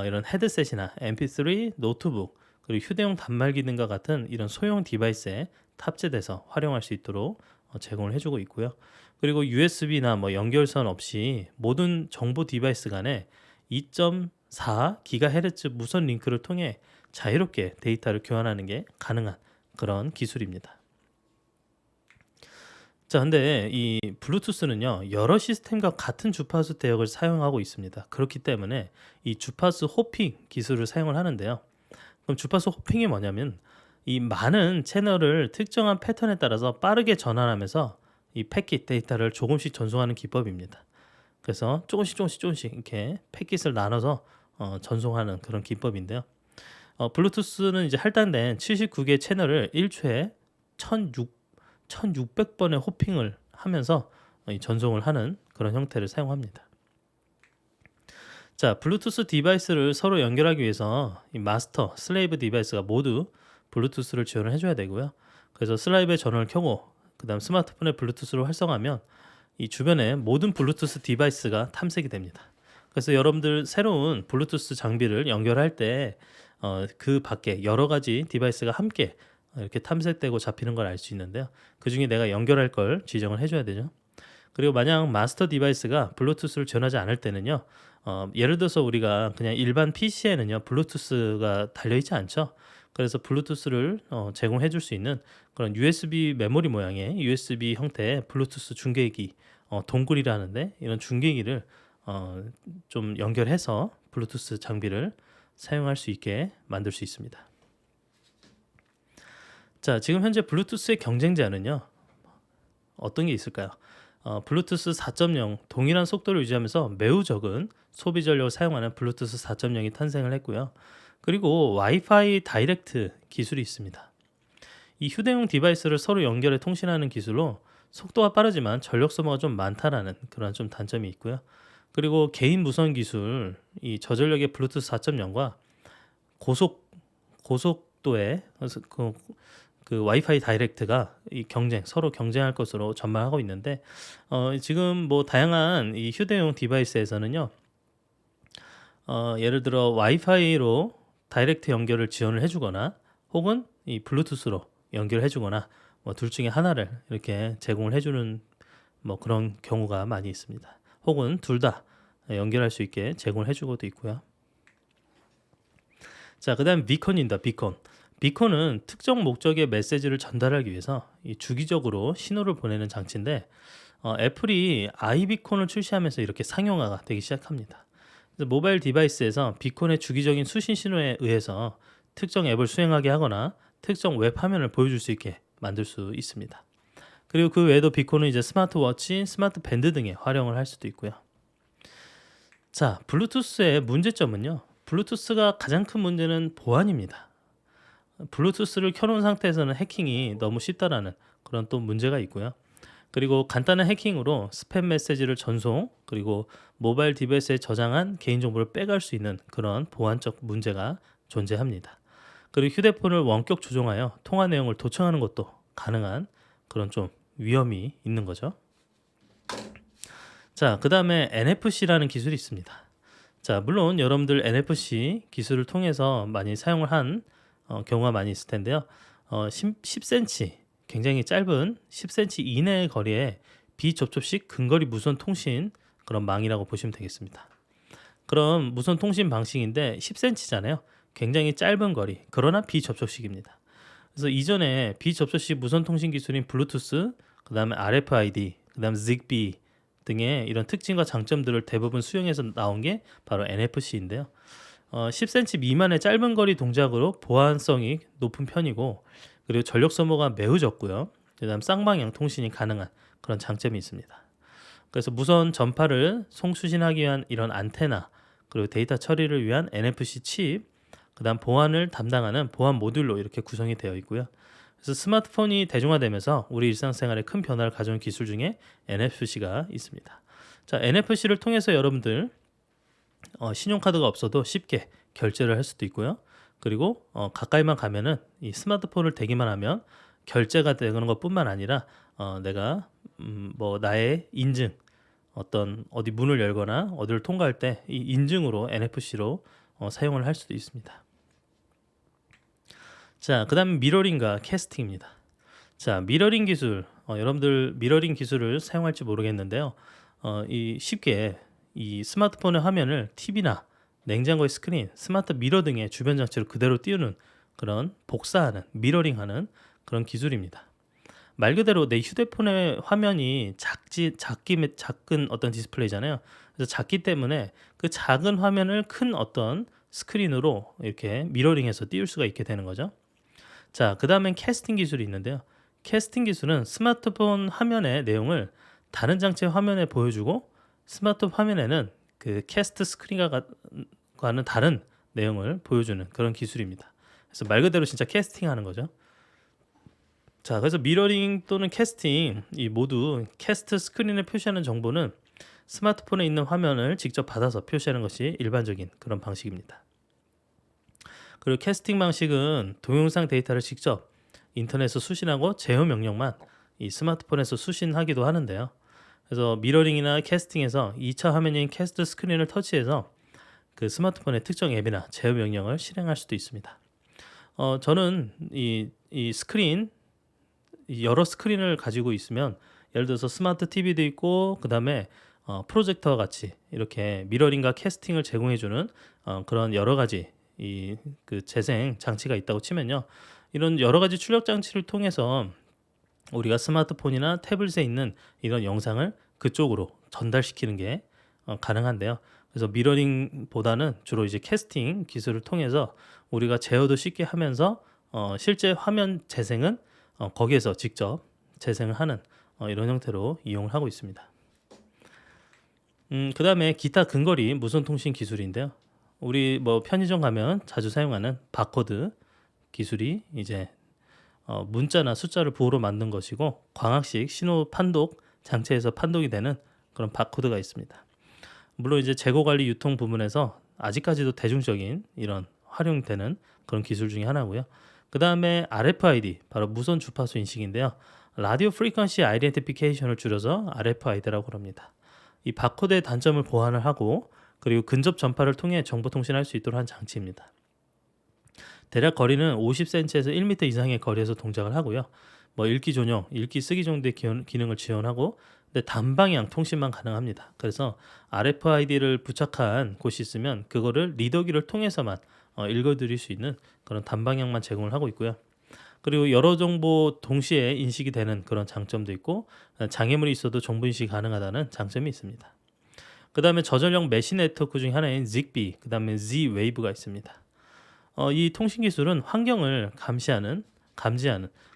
이런 헤드셋이나 MP3, 노트북, 그리고 휴대용 단말기 등과 같은 이런 소형 디바이스에 탑재돼서 활용할 수 있도록 제공을 해주고 있고요. 그리고 USB나 뭐 연결선 없이 모든 정보 디바이스 간에 2.4GHz 무선 링크를 통해 자유롭게 데이터를 교환하는 게 가능한 그런 기술입니다. 자, 근데 이 블루투스는요 여러 시스템과 같은 주파수 대역을 사용하고 있습니다. 그렇기 때문에 이 주파수 호핑 기술을 사용을 하는데요. 그럼 주파수 호핑이 뭐냐면 이 많은 채널을 특정한 패턴에 따라서 빠르게 전환하면서 이 패킷 데이터를 조금씩 전송하는 기법입니다. 그래서 조금씩 이렇게 패킷을 나눠서 전송하는 그런 기법인데요. 블루투스는 이제 할당된 79개 채널을 1초에 1600번의 호핑을 하면서 전송을 하는 그런 형태를 사용합니다. 자, 블루투스 디바이스를 서로 연결하기 위해서 이 마스터, 슬레이브 디바이스가 모두 블루투스를 지원을 해줘야 되고요. 그래서 슬라이브의 전원을 켜고 그 다음 스마트폰의 블루투스를 활성화하면 이 주변에 모든 블루투스 디바이스가 탐색이 됩니다. 그래서 여러분들 새로운 블루투스 장비를 연결할 때 그 밖에 여러 가지 디바이스가 함께 이렇게 탐색되고 잡히는 걸 알 수 있는데요. 그 중에 내가 연결할 걸 지정을 해줘야 되죠. 그리고 만약 마스터 디바이스가 블루투스를 지원하지 않을 때는요. 예를 들어서 우리가 그냥 일반 PC에는요 블루투스가 달려있지 않죠. 그래서 블루투스를 제공해 줄 수 있는 그런 USB 메모리 모양의 USB 형태의 블루투스 중계기 동굴이라는데 이런 중계기를 좀 연결해서 블루투스 장비를 사용할 수 있게 만들 수 있습니다. 자, 지금 현재 블루투스의 경쟁자는요. 어떤 게 있을까요? 블루투스 4.0 동일한 속도를 유지하면서 매우 적은 소비 전력을 사용하는 블루투스 4.0이 탄생을 했고요. 그리고 와이파이 다이렉트 기술이 있습니다. 이 휴대용 디바이스를 서로 연결해 통신하는 기술로 속도가 빠르지만 전력 소모가 좀 많다라는 그런 좀 단점이 있고요. 그리고 개인 무선 기술, 이 저전력의 블루투스 4.0과 고속도의 그 와이파이 다이렉트가 서로 경쟁할 것으로 전망하고 있는데 지금 뭐 다양한 이 휴대용 디바이스에서는요. 예를 들어 와이파이로 다이렉트 연결을 지원을 해주거나 혹은 이 블루투스로 연결해주거나 뭐 둘 중에 하나를 이렇게 제공을 해주는 뭐 그런 경우가 많이 있습니다. 혹은 둘 다 연결할 수 있게 제공을 해주고도 있고요. 자, 그다음 비컨입니다. 비컨은 특정 목적의 메시지를 전달하기 위해서 이 주기적으로 신호를 보내는 장치인데 애플이 아이비콘을 출시하면서 이렇게 상용화가 되기 시작합니다. 그래서 모바일 디바이스에서 비콘의 주기적인 수신 신호에 의해서 특정 앱을 수행하게 하거나 특정 웹 화면을 보여줄 수 있게 만들 수 있습니다. 그리고 그 외에도 비콘은 이제 스마트워치, 스마트 밴드 등에 활용을 할 수도 있고요. 자, 블루투스의 문제점은요. 블루투스가 가장 큰 문제는 보안입니다. 블루투스를 켜놓은 상태에서는 해킹이 너무 쉽다라는 그런 또 문제가 있고요. 그리고 간단한 해킹으로 스팸 메시지를 전송 그리고 모바일 디바이스에 저장한 개인정보를 빼갈 수 있는 그런 보안적 문제가 존재합니다. 그리고 휴대폰을 원격 조종하여 통화 내용을 도청하는 것도 가능한 그런 좀 위험이 있는 거죠. 자, 그 다음에 NFC라는 기술이 있습니다. 자, 물론 여러분들 NFC 기술을 통해서 많이 사용을 한 경우가 많이 있을 텐데요. 10cm 굉장히 짧은 10cm 이내의 거리에 비접촉식 근거리 무선 통신 그런 망이라고 보시면 되겠습니다. 그럼 무선 통신 방식인데 10cm잖아요. 굉장히 짧은 거리 그러나 비접촉식입니다. 그래서 이전에 비접촉식 무선 통신 기술인 블루투스, 그 다음에 RFID, 그 다음에 ZigBee 등의 이런 특징과 장점들을 대부분 수용해서 나온 게 바로 NFC인데요. 10cm 미만의 짧은 거리 동작으로 보안성이 높은 편이고 그리고 전력 소모가 매우 적고요. 그다음 쌍방향 통신이 가능한 그런 장점이 있습니다. 그래서 무선 전파를 송수신하기 위한 이런 안테나 그리고 데이터 처리를 위한 NFC 칩, 그다음 보안을 담당하는 보안 모듈로 이렇게 구성이 되어 있고요. 그래서 스마트폰이 대중화되면서 우리 일상생활에 큰 변화를 가져온 기술 중에 NFC가 있습니다. 자, NFC를 통해서 여러분들 신용카드가 없어도 쉽게 결제를 할 수도 있고요. 그리고 가까이만 가면은 이 스마트폰을 대기만 하면 결제가 되는 것뿐만 아니라 내가 뭐 나의 인증 어디 문을 열거나 어디를 통과할 때 이 인증으로 NFC로 사용을 할 수도 있습니다. 자, 그다음 미러링과 캐스팅입니다. 자, 미러링 기술 여러분들 미러링 기술을 사용할지 모르겠는데요. 쉽게 이 스마트폰의 화면을 TV나 냉장고의 스크린, 스마트 미러 등의 주변 장치로 그대로 띄우는 그런 복사하는 미러링하는 그런 기술입니다. 말 그대로 내 휴대폰의 화면이 작은 어떤 디스플레이잖아요. 그래서 작기 때문에 그 작은 화면을 큰 어떤 스크린으로 이렇게 미러링해서 띄울 수가 있게 되는 거죠. 자, 그 다음엔 캐스팅 기술이 있는데요. 캐스팅 기술은 스마트폰 화면의 내용을 다른 장치의 화면에 보여주고 스마트 화면에는 그 캐스트 스크린과는 다른 내용을 보여주는 그런 기술입니다. 그래서 말 그대로 진짜 캐스팅하는 거죠. 자, 그래서 미러링 또는 캐스팅 이 모두 캐스트 스크린에 표시하는 정보는 스마트폰에 있는 화면을 직접 받아서 표시하는 것이 일반적인 그런 방식입니다. 그리고 캐스팅 방식은 동영상 데이터를 직접 인터넷에서 수신하고 제어 명령만 이 스마트폰에서 수신하기도 하는데요. 그래서 미러링이나 캐스팅에서 2차 화면인 캐스트 스크린을 터치해서 그 스마트폰의 특정 앱이나 제어 명령을 실행할 수도 있습니다. 저는 이 스크린 여러 스크린을 가지고 있으면 예를 들어서 스마트 TV도 있고 그 다음에 프로젝터와 같이 이렇게 미러링과 캐스팅을 제공해주는 그런 여러 가지 이 그 재생 장치가 있다고 치면요. 이런 여러 가지 출력 장치를 통해서 우리가 스마트폰이나 태블릿에 있는 이런 영상을 그쪽으로 전달시키는 게 가능한데요. 그래서 미러링보다는 주로 이제 캐스팅 기술을 통해서 우리가 제어도 쉽게 하면서 실제 화면 재생은 거기에서 직접 재생을 하는 이런 형태로 이용을 하고 있습니다. 그다음에 기타 근거리 무선 통신 기술인데요. 우리 뭐 편의점 가면 자주 사용하는 바코드 기술이 이제 문자나 숫자를 부호로 만든 것이고 광학식 신호 판독 장치에서 판독이 되는 그런 바코드가 있습니다. 물론 이제 재고 관리 유통 부분에서 아직까지도 대중적인 이런 활용되는 그런 기술 중에 하나고요. 그 다음에 RFID 바로 무선 주파수 인식인데요. 라디오 프리퀀시 아이덴티피케이션을 줄여서 RFID라고 합니다. 이 바코드의 단점을 보완을 하고 그리고 근접 전파를 통해 정보 통신할 수 있도록 한 장치입니다. 대략 거리는 50cm에서 1m 이상의 거리에서 동작을 하고요. 뭐 읽기 전용, 읽기 쓰기 정도의 기능을 지원하고 근데 단방향 통신만 가능합니다. 그래서 RFID를 부착한 곳이 있으면 그거를 리더기를 통해서만 읽어드릴 수 있는 그런 단방향만 제공을 하고 있고요. 그리고 여러 정보 동시에 인식이 되는 그런 장점도 있고 장애물이 있어도 정보 인식이 가능하다는 장점이 있습니다. 그 다음에 저전력 메시 네트워크 중 하나인 ZigBee, 그 다음에 Z-Wave가 있습니다. 이 통신 기술은 환경을 감지하는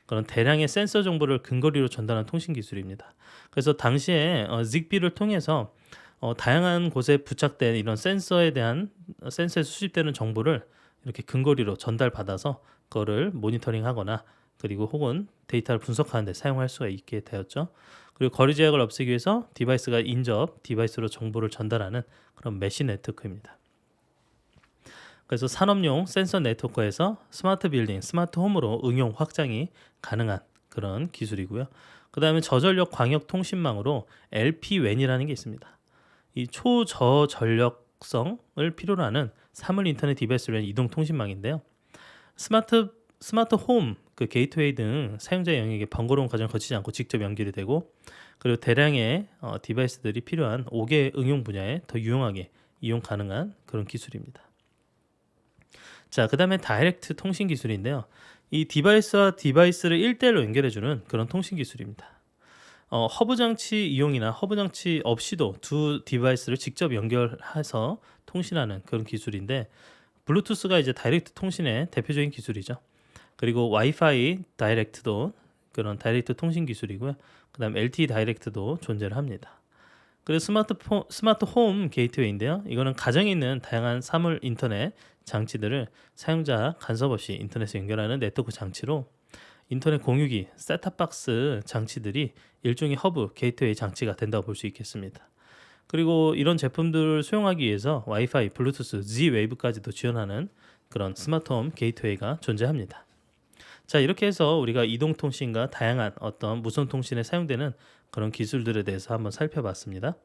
그런 대량의 센서 정보를 근거리로 전달하는 통신 기술입니다. 그래서 당시에 ZigBee를 통해서 다양한 곳에 부착된 이런 센서에서 수집되는 정보를 이렇게 근거리로 전달받아서 그거를 모니터링하거나 그리고 혹은 데이터를 분석하는 데 사용할 수가 있게 되었죠. 그리고 거리 제약을 없애기 위해서 디바이스가 인접 디바이스로 정보를 전달하는 그런 메시 네트워크입니다. 그래서 산업용 센서 네트워크에서 스마트 빌딩, 스마트 홈으로 응용 확장이 가능한 그런 기술이고요. 그 다음에 저전력 광역 통신망으로 LPWAN이라는 게 있습니다. 이 초저전력성을 필요로 하는 사물 인터넷 디바이스를 위한 이동 통신망인데요. 스마트 홈, 그 게이트웨이 등 사용자 영역에 번거로운 과정을 거치지 않고 직접 연결이 되고 그리고 대량의 디바이스들이 필요한 5개 응용 분야에 더 유용하게 이용 가능한 그런 기술입니다. 자, 그 다음에 다이렉트 통신 기술인데요. 이 디바이스와 디바이스를 1대1로 연결해주는 그런 통신 기술입니다. 허브 장치 이용이나 허브 장치 없이도 두 디바이스를 직접 연결해서 통신하는 그런 기술인데 블루투스가 이제 다이렉트 통신의 대표적인 기술이죠. 그리고 와이파이 다이렉트도 그런 다이렉트 통신 기술이고요. 그다음 LTE 다이렉트도 존재를 합니다. 그리고 스마트 홈 게이트웨이인데요. 이거는 가정에 있는 다양한 사물 인터넷 장치들을 사용자 간섭 없이 인터넷에 연결하는 네트워크 장치로 인터넷 공유기, 셋탑박스 장치들이 일종의 허브 게이트웨이 장치가 된다고 볼 수 있겠습니다. 그리고 이런 제품들을 수용하기 위해서 와이파이, 블루투스, Z-Wave까지도 지원하는 그런 스마트홈 게이트웨이가 존재합니다. 자, 이렇게 해서 우리가 이동통신과 다양한 어떤 무선통신에 사용되는 그런 기술들에 대해서 한번 살펴봤습니다.